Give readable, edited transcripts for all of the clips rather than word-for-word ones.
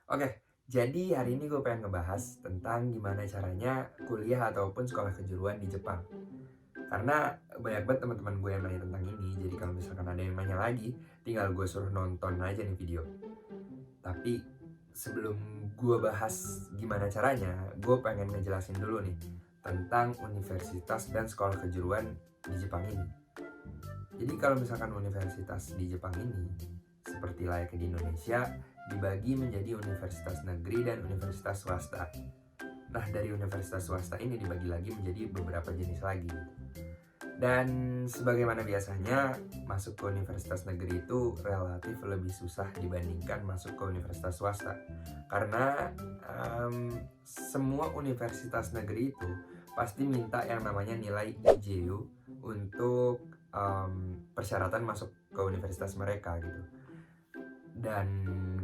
Oke, jadi hari ini gue pengen ngebahas tentang gimana caranya kuliah ataupun sekolah kejuruan di Jepang. Karena banyak banget teman-teman gue yang nanya tentang ini, jadi kalau misalkan ada yang nanya lagi, tinggal gue suruh nonton aja nih video. Tapi sebelum gue bahas gimana caranya, gue pengen ngejelasin dulu nih tentang universitas dan sekolah kejuruan di Jepang ini. Jadi kalau misalkan universitas di Jepang ini, seperti layaknya di Indonesia, dibagi menjadi universitas negeri dan universitas swasta. Nah, dari universitas swasta ini dibagi lagi menjadi beberapa jenis lagi. Dan sebagaimana biasanya, masuk ke universitas negeri itu relatif lebih susah dibandingkan masuk ke universitas swasta. Karena semua universitas negeri itu pasti minta yang namanya nilai IJU untuk persyaratan masuk ke universitas mereka gitu. Dan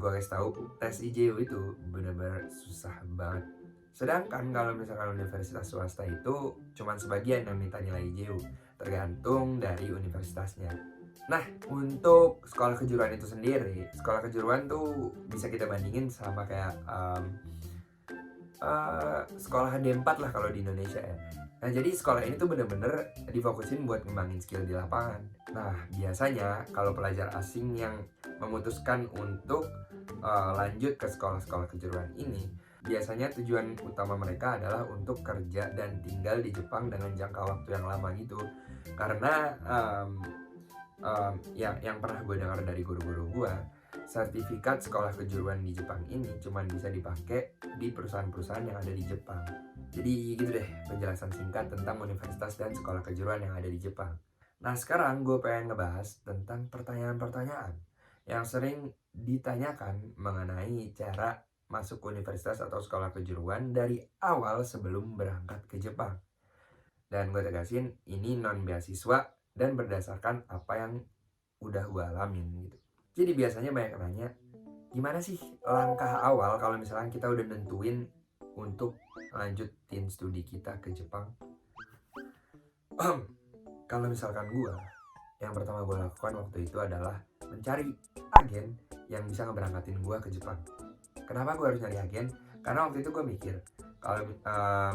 gue kasih tahu tes IJU itu benar-benar susah banget. Sedangkan kalau misalkan universitas swasta itu cuman sebagian yang minta nilai IJU, tergantung dari universitasnya. Nah, untuk sekolah kejuruan itu sendiri, sekolah kejuruan tuh bisa kita bandingin sama kayak sekolah D4 lah kalau di Indonesia ya. Nah, jadi sekolah ini tuh bener-bener difokusin buat ngembangin skill di lapangan. Nah, biasanya kalau pelajar asing yang memutuskan untuk lanjut ke sekolah-sekolah kejuruan ini, biasanya tujuan utama mereka adalah untuk kerja dan tinggal di Jepang dengan jangka waktu yang lama gitu. Karena yang pernah gue dengar dari guru-guru gue, sertifikat sekolah kejuruan di Jepang ini cuma bisa dipakai di perusahaan-perusahaan yang ada di Jepang. Jadi gitu deh penjelasan singkat tentang universitas dan sekolah kejuruan yang ada di Jepang. Nah, sekarang gue pengen ngebahas tentang pertanyaan-pertanyaan yang sering ditanyakan mengenai cara masuk universitas atau sekolah kejuruan dari awal sebelum berangkat ke Jepang. Dan gue tegasin, ini non beasiswa dan berdasarkan apa yang udah gue alamin gitu. Jadi biasanya banyak yang nanya, gimana sih langkah awal kalau misalkan kita udah nentuin untuk lanjutin studi kita ke Jepang? Kalau misalkan gue, yang pertama gue lakukan waktu itu adalah mencari agen yang bisa ngeberangkatin gue ke Jepang. Kenapa gue harus nyari agen? Karena waktu itu gue mikir, kalau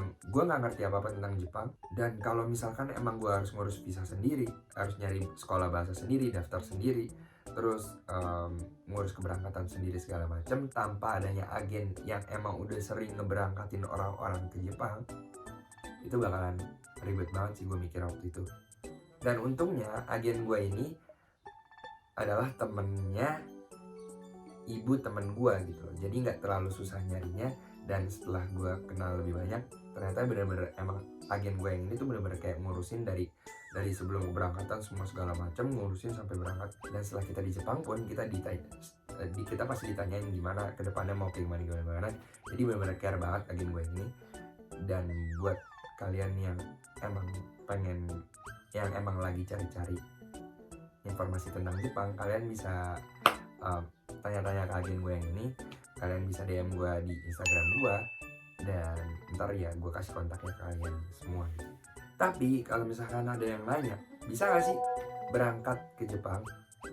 gue nggak ngerti apa-apa tentang Jepang, dan kalau misalkan emang gue harus ngurus visa sendiri, harus nyari sekolah bahasa sendiri, daftar sendiri, terus ngurus keberangkatan sendiri segala macam tanpa adanya agen yang emang udah sering ngeberangkatin orang-orang ke Jepang, itu bakalan ribet banget sih gue mikir waktu itu. Dan untungnya agen gue ini adalah temennya ibu temen gue gitu loh, jadi nggak terlalu susah nyarinya. Dan setelah gue kenal lebih banyak, ternyata bener-bener emang agen gue yang ini tuh bener-bener kayak ngurusin dari sebelum keberangkatan semua segala macam, ngurusin sampai berangkat. Dan setelah kita di Jepang pun kita pasti ditanyain gimana kedepannya mau kayak gimana. Jadi bener-bener care banget agen gue ini. Dan buat kalian yang emang pengen, yang emang lagi cari-cari informasi tentang Jepang, kalian bisa tanya-tanya ke agen gue yang ini. Kalian bisa DM gue di Instagram gue, dan ntar ya gue kasih kontaknya ke kalian semua gitu. Tapi kalau misalkan ada yang nanya, bisa gak sih berangkat ke Jepang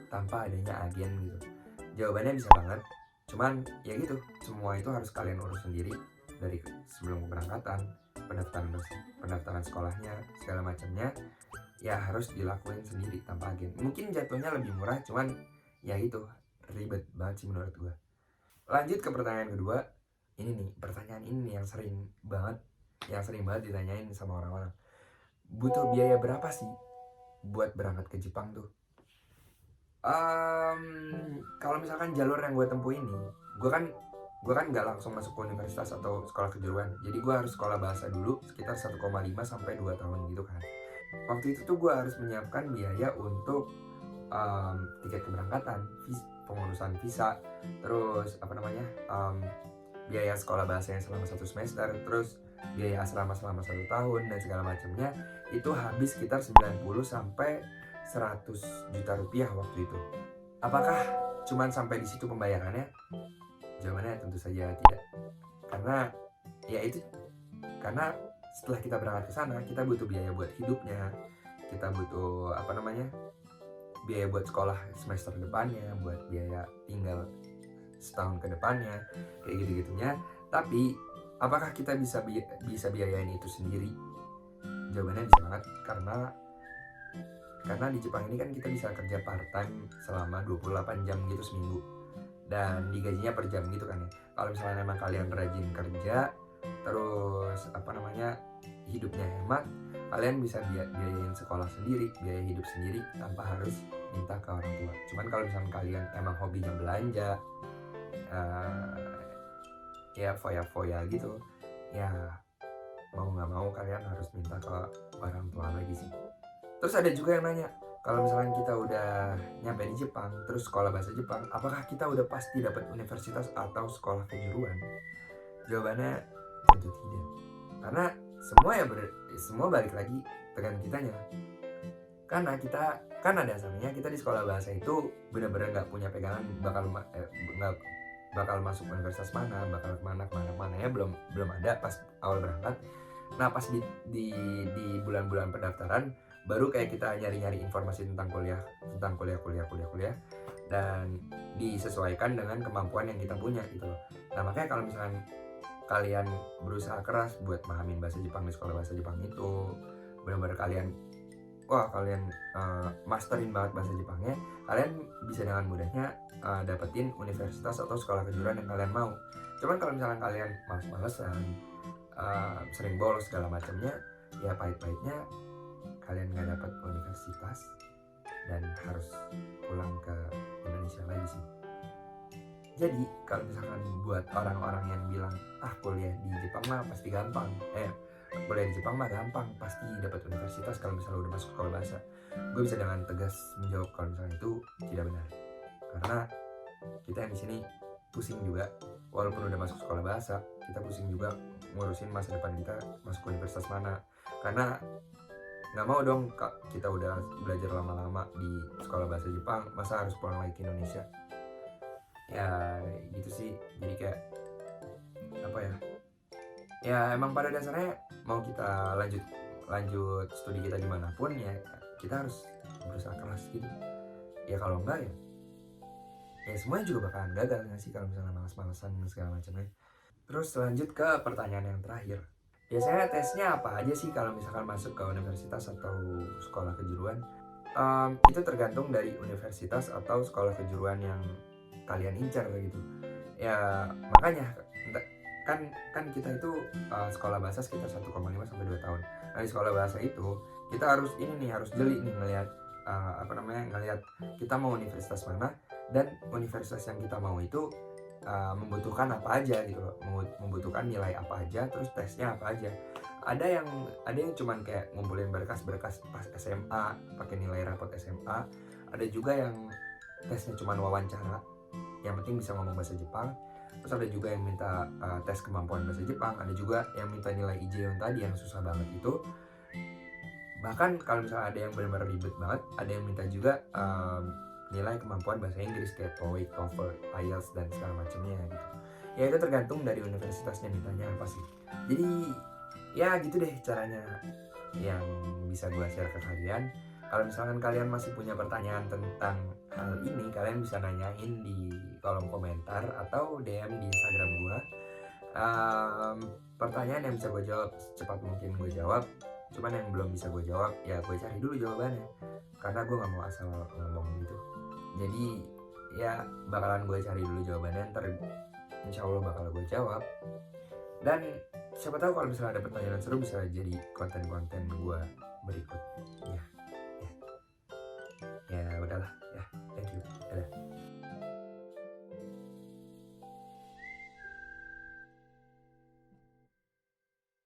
tanpa adanya agen gitu? Jawabannya bisa banget. Cuman ya gitu, semua itu harus kalian urus sendiri, dari sebelum keberangkatan, pendaftaran sekolahnya, segala macamnya ya harus dilakuin sendiri tanpa agen. Mungkin jatuhnya lebih murah, cuman ya gitu, ribet banget sih menurut gue. Lanjut ke pertanyaan kedua. Ini nih, pertanyaan ini nih yang sering banget ditanyain sama orang-orang. Butuh biaya berapa sih buat berangkat ke Jepang tuh? Kalau misalkan jalur yang gue tempuh ini, gue kan nggak langsung masuk ke universitas atau sekolah kejuruan. Jadi gue harus sekolah bahasa dulu sekitar 1,5 sampai 2 tahun gitu kan. Waktu itu tuh gue harus menyiapkan biaya untuk tiket keberangkatan, pengurusan visa, terus biaya sekolah bahasanya selama 1 semester, terus biaya asrama selama 1 tahun dan segala macamnya. Itu habis sekitar 90 sampai 100 juta rupiah waktu itu. Apakah cuman sampai di situ pembayarannya? Jawabannya tentu saja tidak. Karena setelah kita berangkat ke sana, kita butuh biaya buat hidupnya, kita butuh biaya buat sekolah semester depannya, buat biaya tinggal setahun ke depannya, kayak gitu-gitunya. Tapi apakah kita bisa biayain itu sendiri? Jawabannya bisa banget, karena di Jepang ini kan kita bisa kerja part time selama 28 jam gitu seminggu, dan digajinya per jam gitu kan ya. Kalau misalnya emang kalian rajin kerja, terus hidupnya hemat, kalian bisa biayain sekolah sendiri, biaya hidup sendiri tanpa harus minta ke orang tua. Cuman kalau misalnya kalian emang hobinya belanja, ya foya-foya gitu, ya mau nggak mau kalian harus minta ke orang tua lagi sih. Terus ada juga yang nanya, kalau misalnya kita udah nyampe di Jepang, terus sekolah bahasa Jepang, apakah kita udah pasti dapat universitas atau sekolah kejuruan? Jawabannya tentu tidak. Karena semua balik lagi dengan kitanya. Karena kita kan ada dasarnya kita di sekolah bahasa itu benar-benar nggak punya pegangan bakal masuk universitas mana, bakal kemana ya, belum ada pas awal berangkat. Nah pas di bulan-bulan pendaftaran baru kayak kita nyari-nyari informasi tentang kuliah, dan disesuaikan dengan kemampuan yang kita punya gitu loh. Nah makanya kalau misalkan kalian berusaha keras buat pahamin bahasa Jepang di sekolah bahasa Jepang itu, benar-benar kalian masterin banget bahasa Jepangnya, kalian bisa dengan mudahnya dapetin universitas atau sekolah kejuruan yang kalian mau. Cuman kalau misalnya kalian males-malesan, sering bolos segala macamnya, ya pahit-pahitnya kalian nggak dapat universitas dan harus pulang ke Indonesia lagi sih. Jadi kalau misalkan buat orang-orang yang bilang kuliah di Jepang mah pasti gampang, kuliah di Jepang mah gampang, pasti dapat universitas kalau misalnya udah masuk sekolah bahasa, gue bisa dengan tegas menjawab kalau misalnya itu tidak benar. Karena kita yang di sini pusing juga, walaupun udah masuk sekolah bahasa, kita pusing juga ngurusin masa depan kita masuk universitas mana. Karena nggak mau dong kita udah belajar lama-lama di sekolah bahasa Jepang, masa harus pulang lagi ke Indonesia. Ya gitu sih. Jadi kayak ya emang pada dasarnya mau kita lanjut studi kita dimanapun, ya kita harus berusaha keras gitu. Ya kalau enggak ya semuanya juga bakalan gagal nggak sih kalau misalnya malas-malasan segala macamnya. Terus lanjut ke pertanyaan yang terakhir, biasanya tesnya apa aja sih kalau misalkan masuk ke universitas atau sekolah kejuruan? Itu tergantung dari universitas atau sekolah kejuruan yang kalian incar gitu. Ya makanya kan kita itu sekolah bahasa sekitar 1,5 sampai 2 tahun. Nah di sekolah bahasa itu kita harus jeli nih ngelihat ngelihat kita mau universitas mana, dan universitas yang kita mau itu membutuhkan apa aja gitu loh, membutuhkan nilai apa aja, terus tesnya apa aja. Ada yang cuman kayak ngumpulin berkas-berkas pas SMA pakai nilai rapot SMA. Ada juga yang tesnya cuman wawancara, yang penting bisa ngomong bahasa Jepang. Terus ada juga yang minta tes kemampuan bahasa Jepang. Ada juga yang minta nilai IJO tadi yang susah banget itu. Bahkan kalau misalnya ada yang benar-benar ribet banget, ada yang minta juga nilai kemampuan bahasa Inggris kayak TOEIC, TOEFL, IELTS dan segala macamnya gitu. Ya itu tergantung dari universitasnya mintanya apa sih. Jadi ya gitu deh caranya yang bisa gue share ke kalian. Kalau misalkan kalian masih punya pertanyaan tentang hal ini, kalian bisa nanyain di kolom komentar atau DM di Instagram gue. Pertanyaan yang bisa gue jawab secepat mungkin gue jawab. Cuman yang belum bisa gue jawab, ya gue cari dulu jawabannya. Karena gue gak mau asal ngomong gitu. Jadi ya bakalan gue cari dulu jawabannya, ntar insya Allah bakal gue jawab. Dan siapa tahu kalau misalnya ada pertanyaan seru bisa jadi konten-konten gue berikutnya.